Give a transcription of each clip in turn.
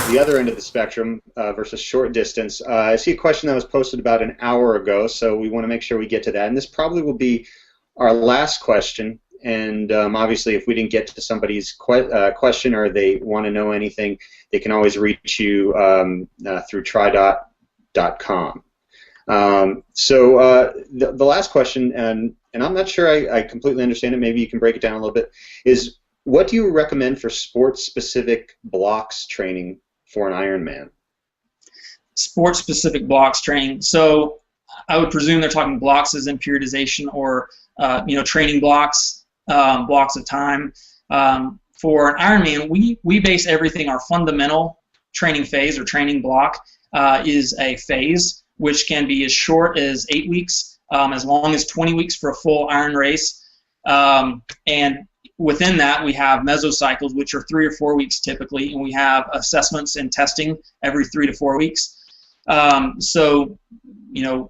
the other end of the spectrum versus short distance. I see a question that was posted about an hour ago, so we want to make sure we get to that. And this probably will be our last question. And obviously, if we didn't get to somebody's question or they want to know anything, they can always reach you through tridot.com. So the last question, and I'm not sure I completely understand it, maybe you can break it down a little bit, is what do you recommend for sports-specific blocks training for an Ironman? Sports-specific blocks training. So I would presume they're talking blocks as in periodization or training blocks, blocks of time. For an Ironman, we base everything, our fundamental training phase or training block is a phase which can be as short as 8 weeks, as long as 20 weeks for a full Iron race. And within that, we have mesocycles, which are 3 or 4 weeks typically, and we have assessments and testing every 3 to 4 weeks. So,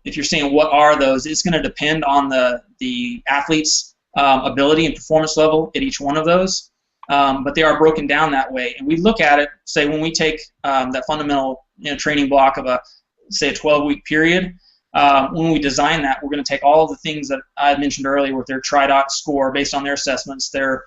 if you're saying what are those, it's going to depend on the athlete's ability and performance level at each one of those. But they are broken down that way. And we look at it, say, when we take that fundamental training block of say a 12-week period, when we design that, we're going to take all of the things that I mentioned earlier with their TriDot score based on their assessments, their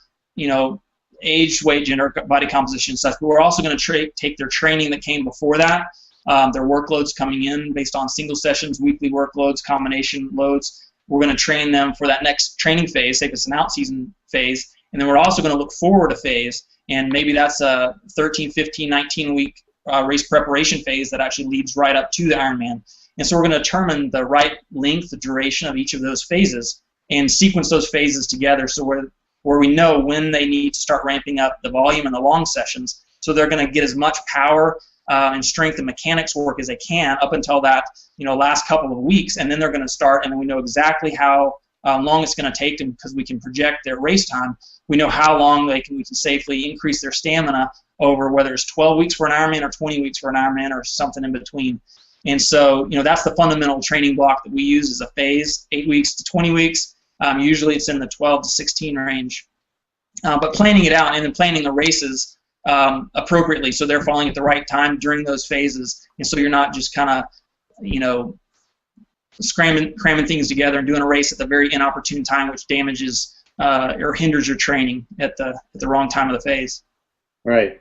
age, weight, gender, body composition, such. But we're also going to take their training that came before that, their workloads coming in based on single sessions, weekly workloads, combination loads. We're going to train them for that next training phase, say if it's an out-season phase, and then we're also going to look forward a phase, and maybe that's a 13, 15, 19-week race preparation phase that actually leads right up to the Ironman. And so we're going to determine the right length, the duration of each of those phases and sequence those phases together so where we know when they need to start ramping up the volume in the long sessions, so they're going to get as much power and strength and mechanics work as they can up until that last couple of weeks, and then they're going to start, and we know exactly how long it's going to take them because we can project their race time. We know how long we can safely increase their stamina over whether it's 12 weeks for an Ironman or 20 weeks for an Ironman or something in between. And so, that's the fundamental training block that we use as a phase, 8 weeks to 20 weeks. Usually it's in the 12 to 16 range. But planning it out and then planning the races appropriately so they're falling at the right time during those phases. And so you're not just kind of, cramming things together and doing a race at the very inopportune time, which damages or hinders your training at the wrong time of the phase. Right.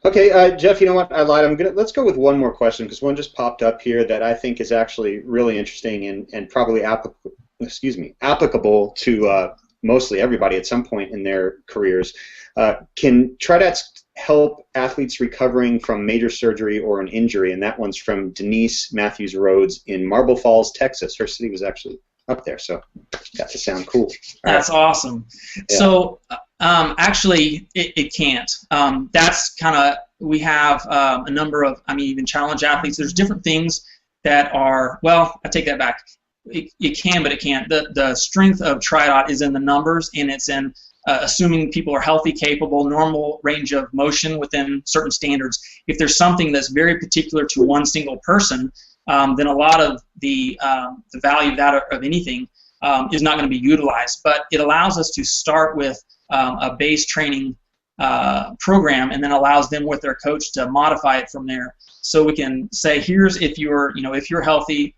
Okay, Jeff, you know what? I lied. Let's go with one more question because one just popped up here that I think is actually really interesting and probably applicable to mostly everybody at some point in their careers. Can TriDots help athletes recovering from major surgery or an injury? And that one's from Denise Matthews Rhodes in Marble Falls, Texas. Her city was actually up there, so got to sound cool. That's awesome. Yeah. So actually, it can't. That's kind of, we have a number of, even challenge athletes. There's different things that are, well, I take that back. It can, but it can't. The strength of TriDot is in the numbers, and it's in assuming people are healthy, capable, normal range of motion within certain standards. If there's something that's very particular to one single person, then a lot of the value of that of anything is not going to be utilized. But it allows us to start with a base training program, and then allows them with their coach to modify it from there. So we can say, here's if you're healthy,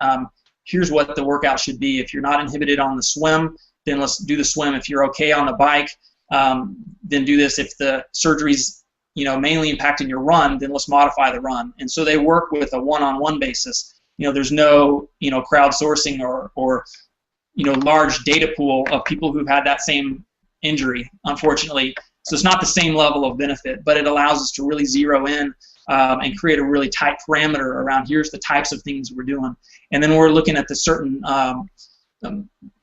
here's what the workout should be. If you're not inhibited on the swim, then let's do the swim. If you're okay on the bike, then do this. If the surgery's mainly impacting your run, then let's modify the run. And so they work with a one-on-one basis. There's no crowdsourcing or large data pool of people who've had that same injury, unfortunately. So it's not the same level of benefit, but it allows us to really zero in and create a really tight parameter around here's the types of things we're doing. And then we're looking at the certain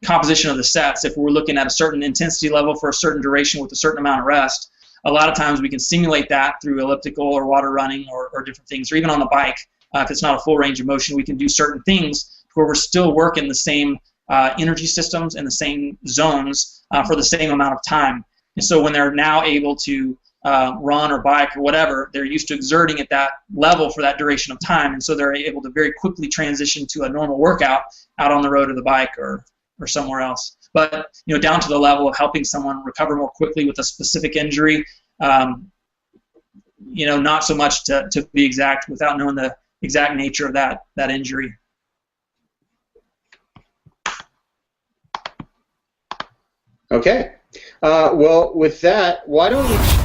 composition of the sets. If we're looking at a certain intensity level for a certain duration with a certain amount of rest, a lot of times we can simulate that through elliptical or water running or different things, or even on the bike. If it's not a full range of motion, we can do certain things where we're still working the same energy systems and the same zones for the same amount of time. And so when they're now able to run or bike or whatever, they're used to exerting at that level for that duration of time, and so they're able to very quickly transition to a normal workout out on the road or the bike or somewhere else. But down to the level of helping someone recover more quickly with a specific injury, not so much to be exact without knowing the exact nature of that injury. Okay. Well, with that, why don't we